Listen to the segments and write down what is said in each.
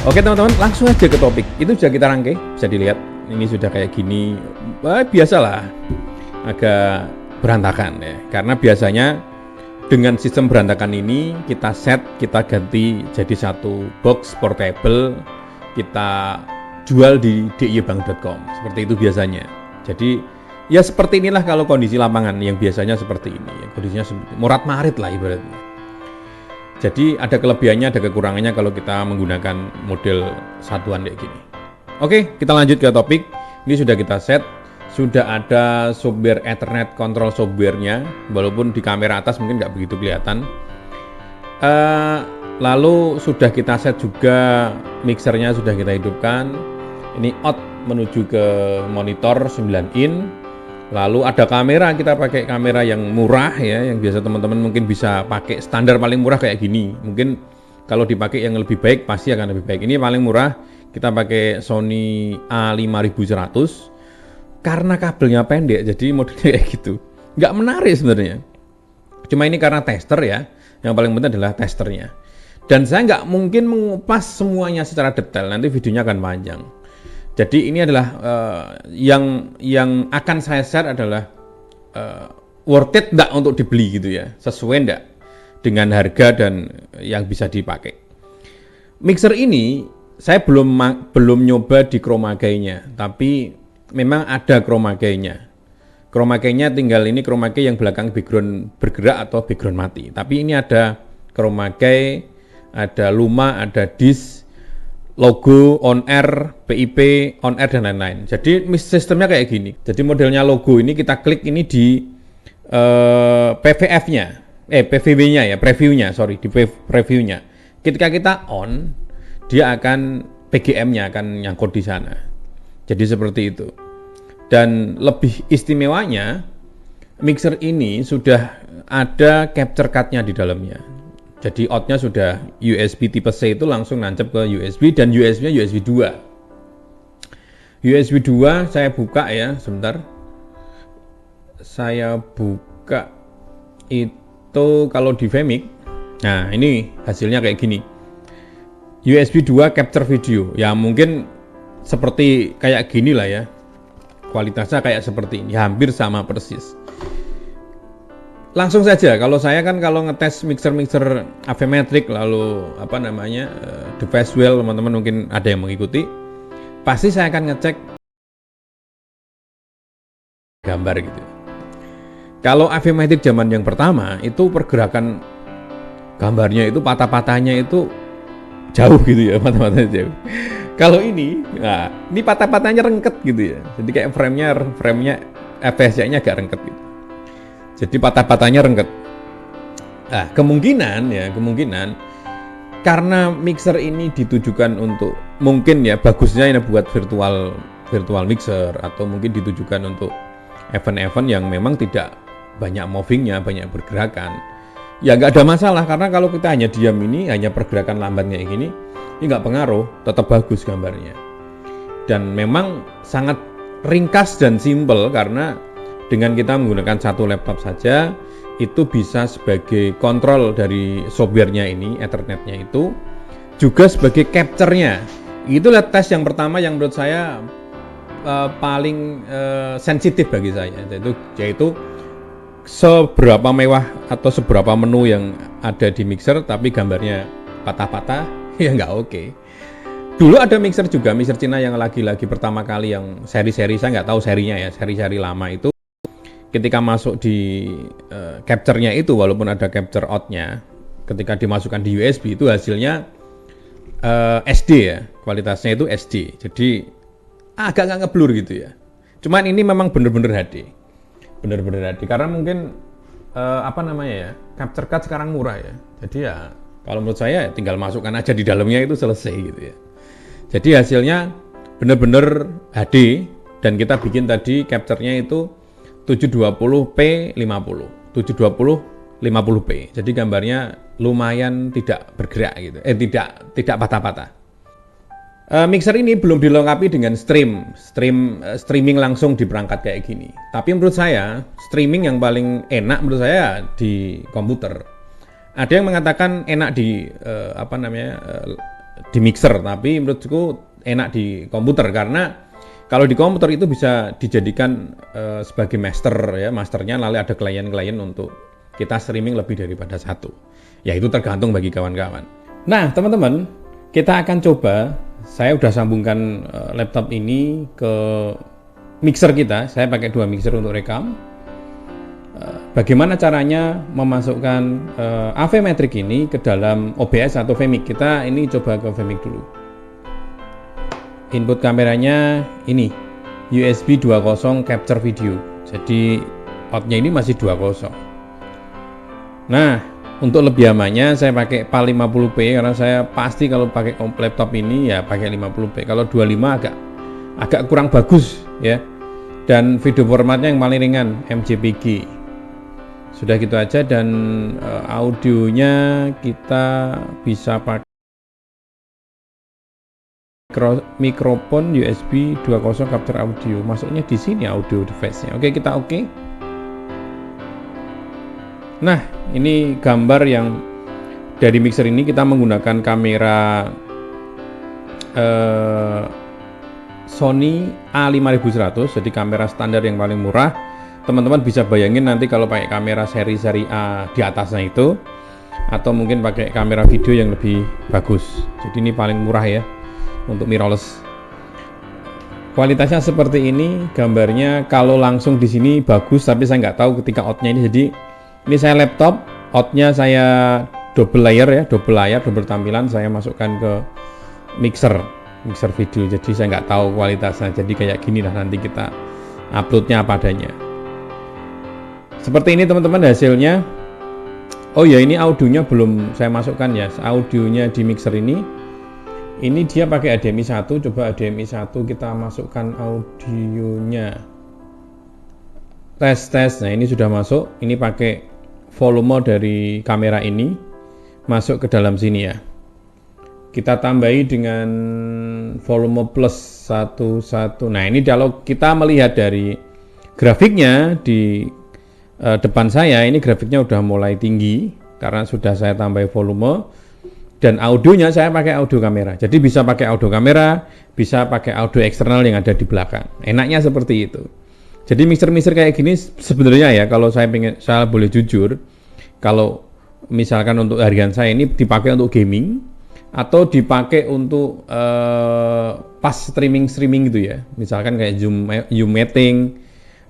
Oke teman-teman, langsung aja ke topik. Itu sudah kita rangkai, bisa dilihat. Ini sudah kayak gini, biasalah, agak berantakan ya. Karena biasanya dengan sistem berantakan ini kita set, kita ganti jadi satu box portable, kita jual di diybang.com. Seperti itu biasanya. Jadi ya seperti inilah kalau kondisi lapangan yang biasanya seperti ini. Kondisinya morat marit lah ibaratnya. Jadi ada kelebihannya, ada kekurangannya kalau kita menggunakan model satuan kayak gini. Oke, kita lanjut ke topik. Ini sudah kita set, sudah ada software Ethernet control software-nya, walaupun di kamera atas mungkin nggak begitu kelihatan. Lalu sudah kita set juga mixernya, sudah kita hidupkan. Ini out menuju ke monitor 9 in. Lalu ada kamera, kita pakai kamera yang murah ya, yang biasa teman-teman mungkin bisa pakai standar paling murah kayak gini. Mungkin kalau dipakai yang lebih baik pasti akan lebih baik. Ini paling murah, kita pakai Sony A5100 karena kabelnya pendek, jadi modelnya kayak gitu. Nggak menarik sebenarnya. Cuma ini karena tester ya, yang paling penting adalah testernya. Dan saya nggak mungkin mengupas semuanya secara detail, nanti videonya akan panjang. Jadi ini adalah yang akan saya share adalah worth it enggak untuk dibeli gitu ya, sesuai enggak dengan harga dan yang bisa dipakai. Mixer ini saya belum nyoba di chroma key-nya, tapi memang ada chroma key-nya. Chroma key-nya tinggal ini chroma key yang belakang background bergerak atau background mati. Tapi ini ada chroma key, ada luma, ada disk, logo, on air, PIP, on air dan lain-lain. Jadi sistemnya kayak gini. Jadi modelnya logo ini kita klik ini di PVF-nya, PVW-nya ya, previewnya, sorry, di previewnya. Ketika kita on, dia akan PGM-nya akan nyangkut di sana. Jadi seperti itu. Dan lebih istimewanya, mixer ini sudah ada capture card-nya di dalamnya. Jadi outnya sudah USB tipe C itu langsung nancep ke USB dan USB-nya USB 2. USB 2 saya buka ya, sebentar. Saya buka itu kalau di Vmic. Nah, ini hasilnya kayak gini. USB 2 capture video. Ya mungkin seperti kayak gini lah ya. Kualitasnya kayak seperti ini, hampir sama persis. Langsung saja, kalau saya kan kalau ngetes mixer-mixer Avemetric lalu apa namanya device well, teman-teman mungkin ada yang mengikuti, pasti saya akan ngecek gambar gitu. Kalau Avemetric zaman yang pertama itu pergerakan gambarnya itu patah-patahnya itu jauh gitu ya, patah-patahnya jauh. Kalau ini, nah ini patah-patahnya rengket gitu ya, jadi kayak framenya FSC-nya agak rengket gitu. Jadi patah-patahnya rengket. Nah, kemungkinan karena mixer ini ditujukan untuk mungkin ya bagusnya ini buat virtual mixer atau mungkin ditujukan untuk event-event yang memang tidak banyak movingnya, banyak pergerakan. Ya nggak ada masalah karena kalau kita hanya diam ini, hanya pergerakan lambatnya ini nggak pengaruh, tetap bagus gambarnya. Dan memang sangat ringkas dan simple karena dengan kita menggunakan satu laptop saja, itu bisa sebagai kontrol dari softwarenya ini, Ethernet-nya itu, juga sebagai capture-nya. Itulah tes yang pertama yang menurut saya paling sensitif bagi saya, yaitu seberapa mewah atau seberapa menu yang ada di mixer, tapi gambarnya patah-patah, ya nggak oke. Dulu ada mixer juga, mixer Cina yang lagi-lagi pertama kali yang seri-seri, saya nggak tahu serinya ya, seri-seri lama itu. Ketika masuk di capture-nya itu, walaupun ada capture out-nya, ketika dimasukkan di USB itu hasilnya SD ya, kualitasnya itu SD. Jadi agak nggak ngeblur gitu ya. Cuman ini memang bener-bener HD, karena mungkin apa namanya ya, capture card sekarang murah ya. Jadi ya kalau menurut saya tinggal masukkan aja di dalamnya itu selesai gitu ya. Jadi hasilnya bener-bener HD dan kita bikin tadi capture-nya itu 720p 50, 720 50p. Jadi gambarnya lumayan tidak bergerak gitu. Tidak patah-patah. Mixer ini belum dilengkapi dengan streaming langsung di perangkat kayak gini. Tapi menurut saya streaming yang paling enak menurut saya di komputer. Ada yang mengatakan enak di di mixer, tapi menurutku enak di komputer karena kalau di komputer itu bisa dijadikan sebagai master ya, masternya lalu ada klien-klien untuk kita streaming lebih daripada satu. Ya itu tergantung bagi kawan-kawan. Nah teman-teman, kita akan coba, saya udah sambungkan laptop ini ke mixer kita, saya pakai 2 mixer untuk rekam. Bagaimana caranya memasukkan Avemetric ini ke dalam OBS atau Vmic. Kita ini coba ke Vmic dulu. Input kameranya ini USB 2.0 capture video, jadi outnya ini masih 2.0. Nah untuk lebih amannya saya pakai PAL 50p karena saya pasti kalau pakai laptop ini ya pakai 50p. Kalau 25 agak kurang bagus ya, dan video formatnya yang paling ringan MJPG. Sudah gitu aja, dan audionya kita bisa pakai mikrofon USB 2.0 capture audio, masuknya di sini audio device-nya. Oke, kita oke. Nah, ini gambar yang dari mixer ini kita menggunakan kamera Sony A5100, jadi kamera standar yang paling murah. Teman-teman bisa bayangin nanti kalau pakai kamera seri A di atasnya itu, atau mungkin pakai kamera video yang lebih bagus. Jadi ini paling murah ya untuk mirrorless. Kualitasnya seperti ini, gambarnya kalau langsung di sini bagus, tapi saya nggak tahu ketika outnya ini. Jadi ini saya laptop, outnya saya double layer ya, double layar, double tampilan, saya masukkan ke mixer video. Jadi saya nggak tahu kualitasnya. Jadi kayak gini lah nanti kita uploadnya apa adanya. Seperti ini teman-teman hasilnya. Oh ya, ini audionya belum saya masukkan ya, audionya di mixer ini. Ini dia pakai HDMI 1, coba HDMI 1 kita masukkan audionya. Tes. Nah, ini sudah masuk. Ini pakai volume dari kamera ini masuk ke dalam sini ya. Kita tambahi dengan volume plus 11. Nah, ini kalau kita melihat dari grafiknya di depan saya, ini grafiknya udah mulai tinggi karena sudah saya tambah volume. Dan audionya saya pakai audio kamera, jadi bisa pakai audio kamera, bisa pakai audio eksternal yang ada di belakang. Enaknya seperti itu. Jadi mixer kayak gini sebenarnya ya, kalau saya boleh jujur, kalau misalkan untuk harian saya ini dipakai untuk gaming atau dipakai untuk pas streaming gitu ya. Misalkan kayak Zoom meeting,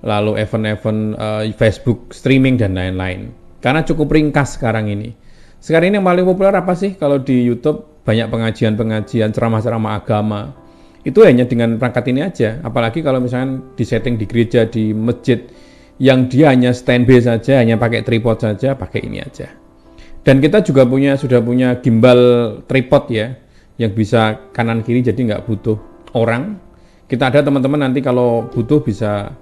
lalu event-event Facebook streaming dan lain-lain. Karena cukup ringkas sekarang ini. Sekarang ini yang paling populer apa sih? Kalau di YouTube banyak pengajian, ceramah-ceramah agama. Itu hanya dengan perangkat ini aja. Apalagi kalau misalnya di setting di gereja, di masjid, yang dia hanya standby saja, hanya pakai tripod saja, pakai ini aja. Dan kita juga sudah punya gimbal tripod ya, yang bisa kanan kiri, jadi nggak butuh orang. Kita ada teman-teman nanti kalau butuh bisa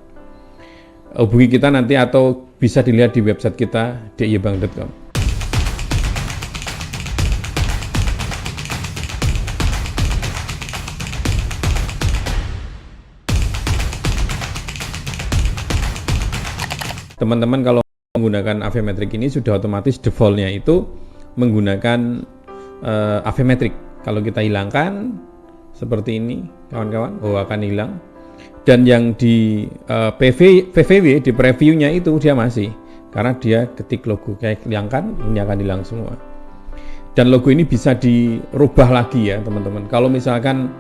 hubungi kita nanti, atau bisa dilihat di website kita diyebang.com. Teman-teman kalau menggunakan Avemetric ini sudah otomatis defaultnya itu menggunakan Avemetric. Kalau kita hilangkan seperti ini kawan-kawan, akan hilang. Dan yang di VVW di previewnya itu dia masih, karena dia ketik logo, kayak hilangkan ini akan hilang semua. Dan logo ini bisa dirubah lagi ya teman-teman. Kalau misalkan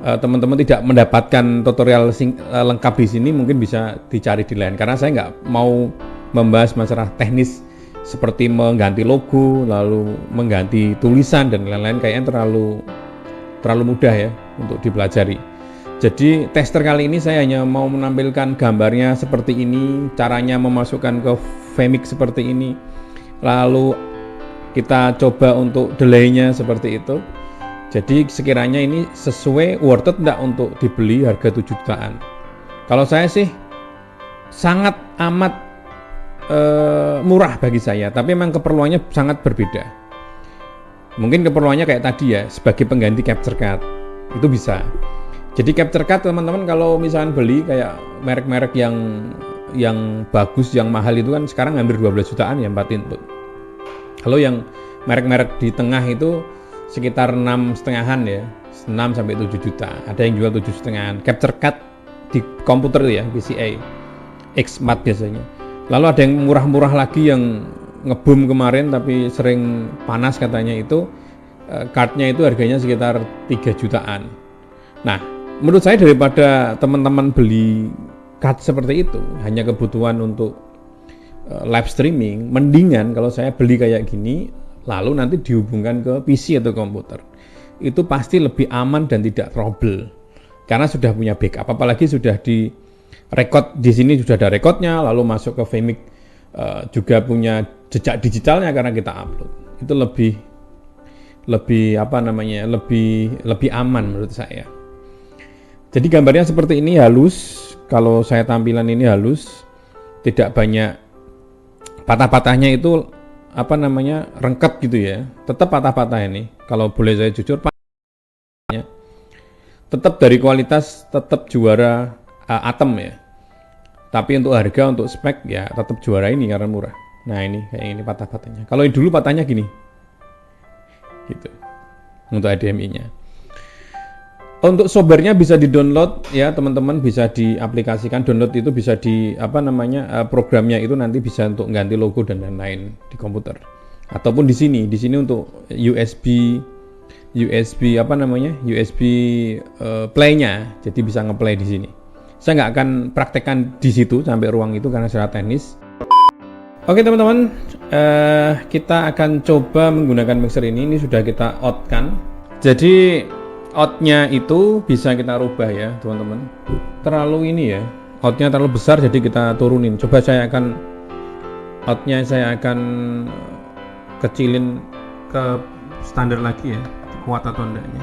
teman-teman tidak mendapatkan tutorial lengkap di sini, mungkin bisa dicari di lain, karena saya nggak mau membahas masalah teknis seperti mengganti logo lalu mengganti tulisan dan lain-lain, kayaknya terlalu mudah ya untuk dipelajari. Jadi tester kali ini saya hanya mau menampilkan gambarnya seperti ini, caranya memasukkan ke Vmic seperti ini, lalu kita coba untuk delay-nya seperti itu. Jadi sekiranya ini sesuai, worth it enggak untuk dibeli harga 7 jutaan. Kalau saya sih sangat amat murah bagi saya, tapi memang keperluannya sangat berbeda. Mungkin keperluannya kayak tadi ya, sebagai pengganti capture card, itu bisa. Jadi capture card teman-teman kalau misalkan beli kayak merek-merek yang bagus, yang mahal itu kan sekarang hampir 12 jutaan ya 4 input. Kalau yang merek-merek di tengah itu sekitar 6,5-an ya, 6 sampai 7 juta. Ada yang jual 7,5-an. Capture card di komputer ya, PCI X4 biasanya. Lalu ada yang murah-murah lagi yang ngebum kemarin tapi sering panas katanya, itu cardnya itu harganya sekitar 3 jutaan. Nah, menurut saya daripada teman-teman beli card seperti itu hanya kebutuhan untuk live streaming, mendingan kalau saya beli kayak gini lalu nanti dihubungkan ke PC atau komputer. Itu pasti lebih aman dan tidak trouble karena sudah punya backup, apalagi sudah di record di sini, sudah ada recordnya, lalu masuk ke Vmix juga punya jejak digitalnya karena kita upload. Itu lebih aman menurut saya. Jadi gambarnya seperti ini, halus. Kalau saya tampilan ini halus, tidak banyak patah-patahnya, itu rengkep gitu ya. Tetap patah-patah ini. Kalau boleh saya jujur, patahnya tetap dari kualitas, tetap juara Atom ya. Tapi untuk harga, untuk spek ya tetap juara ini karena murah. Nah ini kayak ini patah-patahnya. Kalau dulu patahnya gini, gitu. Untuk HDMI-nya. Untuk software-nya bisa di-download ya teman-teman, bisa diaplikasikan. Download itu bisa programnya itu nanti bisa untuk ganti logo dan lain-lain di komputer. Ataupun di sini untuk USB play-nya, jadi bisa ngeplay di sini. Saya nggak akan praktekkan di situ sampai ruang itu karena secara teknis. Oke teman-teman, kita akan coba menggunakan mixer ini. Ini sudah kita out-kan. Jadi out-nya itu bisa kita rubah ya teman-teman. Terlalu ini ya, out-nya terlalu besar jadi kita turunin. Coba out-nya saya akan kecilin ke standar lagi ya, kuat atau enggaknya.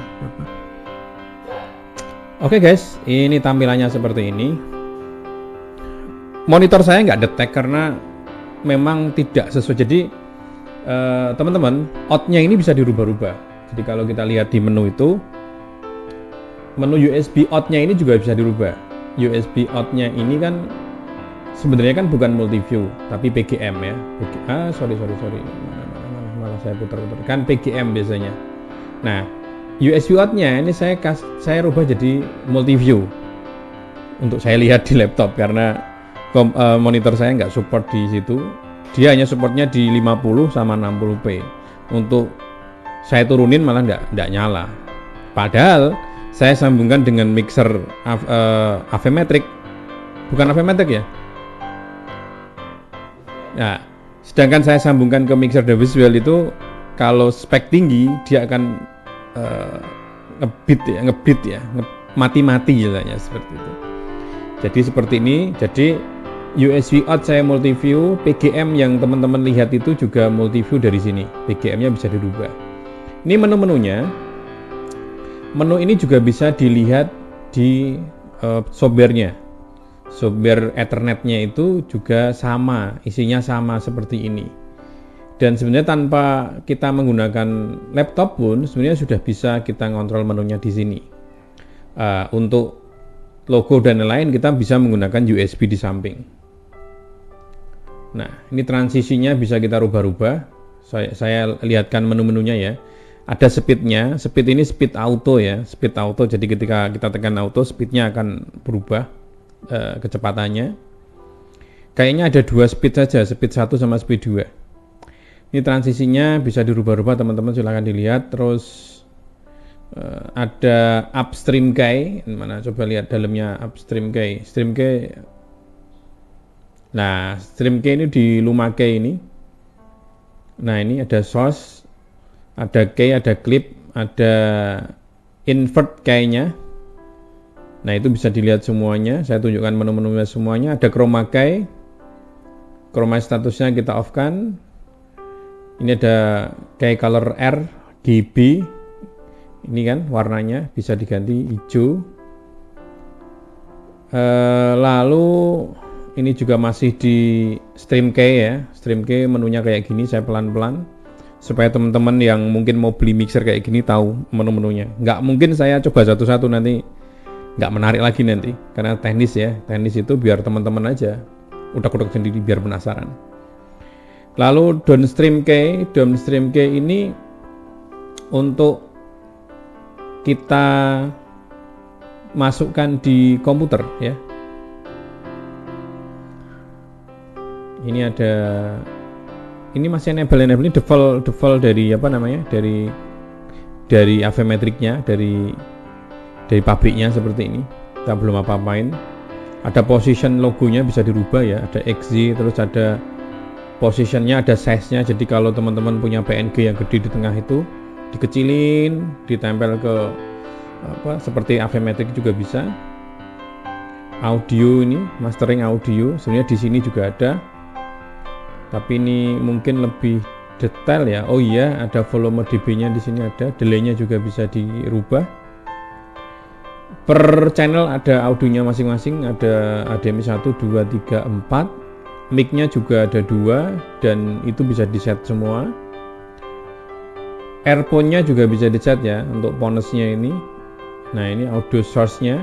Oke guys, ini tampilannya seperti ini. Monitor saya nggak detect karena memang tidak sesuai. Jadi teman-teman, out-nya ini bisa dirubah-rubah. Jadi kalau kita lihat di menu itu, menu USB out-nya ini juga bisa dirubah. USB out-nya ini kan sebenarnya kan bukan multiview, tapi PGM ya. Sorry. Malah saya putar-putar. Kan PGM biasanya. Nah, USB out-nya ini saya rubah jadi multiview untuk saya lihat di laptop karena monitor saya nggak support di situ. Dia hanya supportnya di 50 sama 60p. Untuk saya turunin malah nggak nyala. Padahal saya sambungkan dengan mixer Avemetric, bukan Avemetric ya. Nah, sedangkan saya sambungkan ke mixer The Visual itu, kalau spek tinggi dia akan ngebit ya, mati istilahnya seperti itu. Jadi seperti ini. Jadi USB out saya multiview, PGM yang teman-teman lihat itu juga multiview dari sini. PGM-nya bisa dirubah. Ini menu-menunya. Menu ini juga bisa dilihat di software-nya. Software Ethernet-nya itu juga sama, isinya sama seperti ini. Dan sebenarnya tanpa kita menggunakan laptop pun sebenarnya sudah bisa kita ngontrol menunya di sini. Untuk logo dan lain-lain kita bisa menggunakan USB di samping. Nah, ini transisinya bisa kita rubah-rubah. Saya lihatkan menu-menunya ya. Ada speed-nya. Speed ini speed auto ya, speed auto. Jadi ketika kita tekan auto, speed-nya akan berubah kecepatannya. Kayaknya ada 2 speed saja, speed 1 sama speed 2. Ini transisinya bisa dirubah-rubah teman-teman, silahkan dilihat. Terus ada upstream key. Mana coba lihat dalamnya upstream key. Stream key. Nah, stream key ini di Lumake ini. Nah, ini ada source, ada key, ada clip, ada invert key-nya. Nah, itu bisa dilihat semuanya. Saya tunjukkan menu-menunya semuanya. Ada chroma key. Chroma statusnya kita off-kan. Ini ada key color RGB. Ini kan warnanya bisa diganti hijau. Lalu ini juga masih di stream key ya. Stream key menunya kayak gini, saya pelan-pelan supaya teman-teman yang mungkin mau beli mixer kayak gini tahu menu-menunya. Nggak mungkin saya coba satu-satu, nanti nggak menarik lagi nanti karena teknis ya. Teknis itu biar teman-teman aja udak-udak sendiri biar penasaran. Lalu downstream key ini untuk kita masukkan di komputer ya. Ini ada, ini masih enable ini default dari apa namanya, dari AV Matrix-nya, dari pabriknya seperti ini. Kita belum apa-apain. Ada position logonya bisa dirubah ya, ada XZ, terus ada positionnya, ada size-nya. Jadi kalau teman-teman punya PNG yang gede di tengah itu dikecilin, ditempel ke apa seperti AV Matrix juga bisa. Audio ini, mastering audio, sebenarnya di sini juga ada. Tapi ini mungkin lebih detail ya. Oh iya, ada volume dB-nya di sini ada, delay-nya juga bisa dirubah. Per channel ada audionya masing-masing, ada HDMI 1, 2, 3, 4. Mic-nya juga ada 2 dan itu bisa di-set semua. Earphone-nya juga bisa di-set ya untuk ponusnya ini. Nah, ini audio source-nya.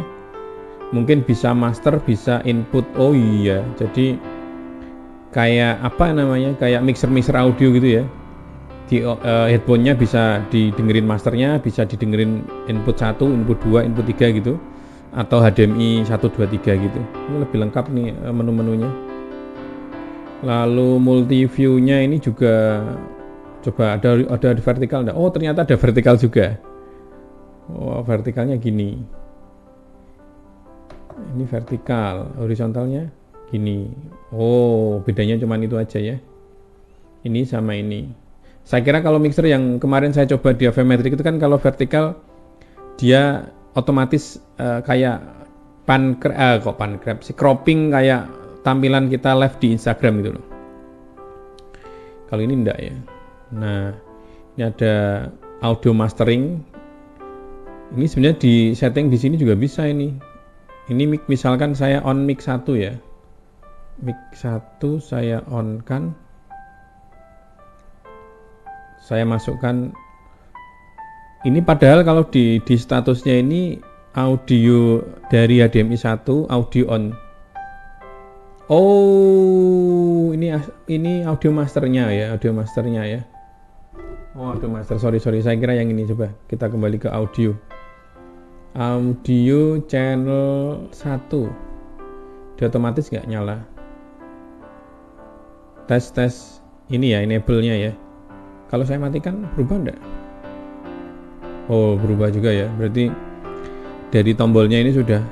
Mungkin bisa master, bisa input. Oh iya, jadi kayak apa namanya, kayak mixer audio gitu ya. Di headphone-nya bisa didengerin masternya, bisa didengerin input 1, input 2, input 3 gitu, atau HDMI 1, 2, 3 gitu. Ini lebih lengkap nih menu-menunya. Lalu multi view-nya ini juga, coba ada vertikal enggak? Oh ternyata ada vertikal juga. Oh vertikalnya gini, ini vertikal, horizontalnya gini. Oh bedanya cuma itu aja ya, ini sama ini. Saya kira kalau mixer yang kemarin saya coba di AV Matrix itu kan kalau vertikal dia otomatis kayak cropping kayak tampilan kita live di Instagram gitu loh. Kalau ini enggak ya. Nah ini ada audio mastering. Ini sebenarnya di setting di sini juga bisa ini. Ini mic, misalkan saya on mic 1 ya. Mic 1 saya on kan. Saya masukkan ini, padahal kalau di statusnya ini audio dari HDMI 1 audio on. Oh, ini audio masternya ya, Oh, audio master. Sorry. Saya kira yang ini, coba kita kembali ke audio. Audio channel 1. Dia otomatis nggak nyala. Tes ini ya, enable-nya ya. Kalau saya matikan berubah enggak? Oh berubah juga ya, berarti dari tombolnya ini sudah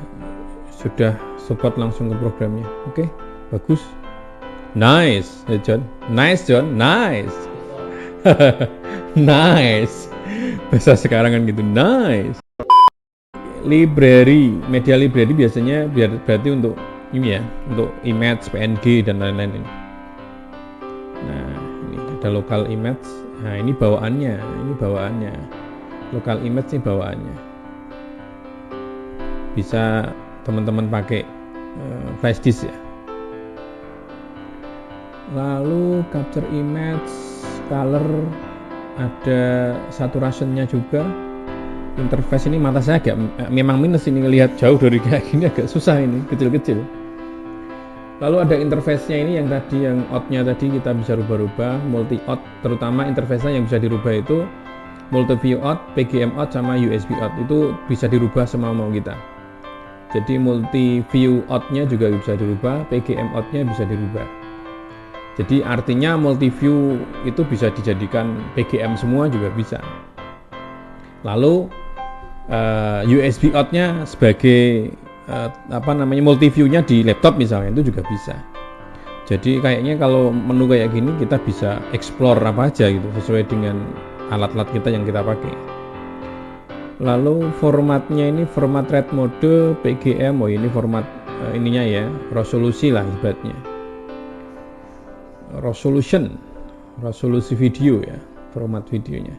support langsung ke programnya. Oke, bagus. Nice John. Nice bahasa sekarang kan gitu, nice. Media library biasanya berarti untuk ini ya, untuk image, PNG dan lain-lain ini. Nah ini ada local image. Nah ini bawaannya, local image ini bawaannya. Bisa teman-teman pakai flash disk ya. Lalu capture image, color, ada saturationnya juga. Interface ini mata saya agak memang minus ini, ngelihat jauh dari kayak gini agak susah ini, kecil-kecil. Lalu ada interface-nya ini yang tadi, yang out-nya tadi kita bisa rubah-rubah, multi out, terutama interface-nya yang bisa dirubah itu multi view out, PGM out, sama USB out, itu bisa dirubah semau-mau kita. Jadi multi view out-nya juga bisa dirubah, PGM out-nya bisa dirubah. Jadi artinya multi view itu bisa dijadikan PGM semua juga bisa. Lalu USB out-nya sebagai multi view-nya di laptop misalnya, itu juga bisa. Jadi kayaknya kalau menu kayak gini kita bisa explore apa aja gitu sesuai dengan alat-alat kita yang kita pakai. Lalu formatnya ini format red mode, PGM. Oh ini format ininya ya, resolusi lah ibaratnya. Resolusi video ya, format videonya.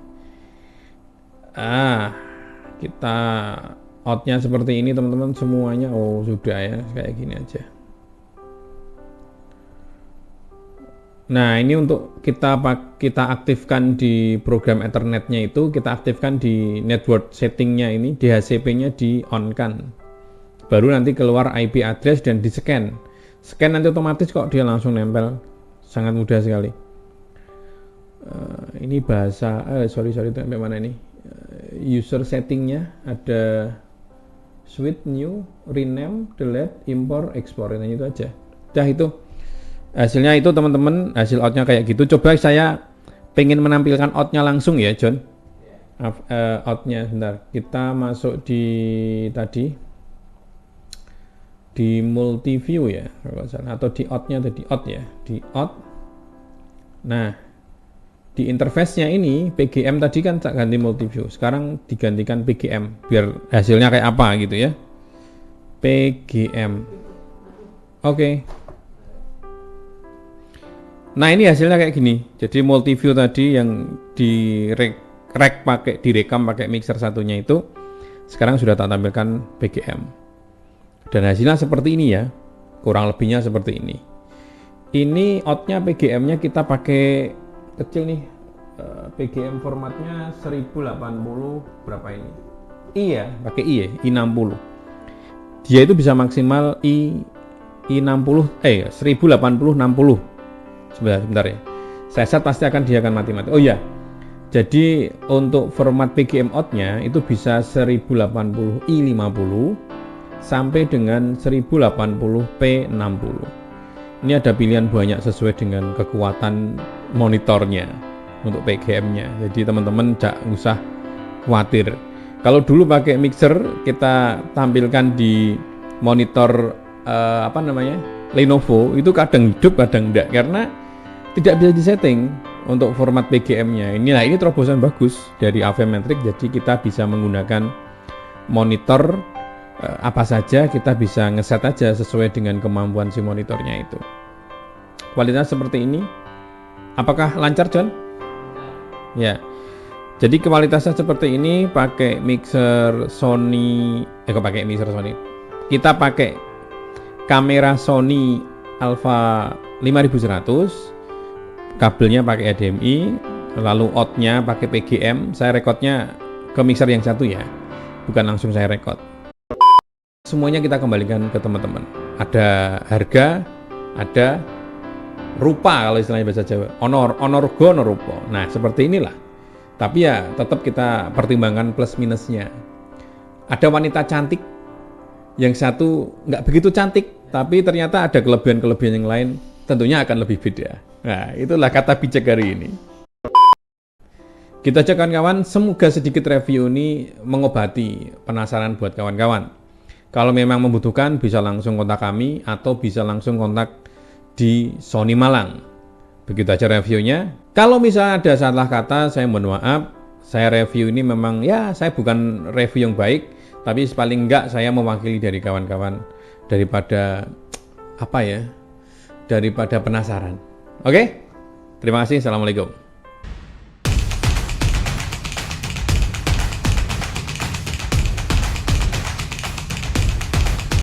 Kita outnya seperti ini teman-teman semuanya. Oh sudah ya, kayak gini aja. Nah ini untuk kita aktifkan di program Ethernetnya itu, kita aktifkan di network settingnya ini, DHCP-nya di on kan, baru nanti keluar IP address dan di scan nanti otomatis kok dia langsung nempel, sangat mudah sekali. Ini bahasa sorry itu sampai mana ini, user settingnya, ada switch, new, rename, delete, import, export, nah itu aja. Udah itu hasilnya itu teman-teman, hasil outnya kayak gitu. Coba saya pengen menampilkan outnya langsung ya John. Outnya sebentar, kita masuk di tadi di multi view ya kalau salah, atau di outnya tadi, out ya, di out. Nah di interface-nya ini PGM tadi kan tak ganti multi view, sekarang digantikan PGM biar hasilnya kayak apa gitu ya. PGM, oke. Nah ini hasilnya kayak gini. Jadi multi view tadi yang direkam pakai mixer satunya itu sekarang sudah tak tampilkan PGM. Dan hasilnya seperti ini ya. Kurang lebihnya seperti ini. Ini outnya PGM-nya kita pakai kecil nih. PGM formatnya 1080 berapa ini? I ya, pakai I ya, I60. Dia itu bisa maksimal I60 1080/60. Sebentar ya. Saya set pasti dia akan mati-mati. Oh ya. Jadi untuk format PGM outnya itu bisa 1080i50 sampai dengan 1080p60. Ini ada pilihan banyak sesuai dengan kekuatan monitornya untuk PGM-nya. Jadi teman-teman jangan usah khawatir. Kalau dulu pakai mixer kita tampilkan di monitor Lenovo itu kadang hidup kadang enggak karena tidak bisa disetting untuk format PGM-nya. Ini terobosan bagus dari Avemetric, jadi kita bisa menggunakan monitor apa saja, kita bisa ngeset aja sesuai dengan kemampuan si monitornya itu. Kualitas seperti ini. Apakah lancar, John? Ya. Jadi kualitasnya seperti ini, pakai mixer Sony, kita pakai kamera Sony Alpha 5100, kabelnya pakai HDMI, lalu outnya pakai PGM. Saya rekodnya ke mixer yang satu ya, bukan langsung saya rekod. Semuanya kita kembalikan ke teman-teman. Ada harga, ada rupa kalau istilahnya bahasa Jawa. Honor go, honor rupa. Nah seperti inilah. Tapi ya tetap kita pertimbangkan plus minusnya. Ada wanita cantik, yang satu nggak begitu cantik, tapi ternyata ada kelebihan-kelebihan yang lain, tentunya akan lebih beda. Nah, itulah kata bijak hari ini. Kita aja kawan-kawan, semoga sedikit review ini mengobati penasaran buat kawan-kawan. Kalau memang membutuhkan, bisa langsung kontak kami, atau bisa langsung kontak di Sony Malang. Begitu aja reviewnya. Kalau misalnya ada salah kata, saya mohon maaf. Saya review ini memang, ya saya bukan review yang baik, tapi paling enggak saya mewakili dari kawan-kawan daripada daripada penasaran. Oke? Terima kasih. Assalamualaikum.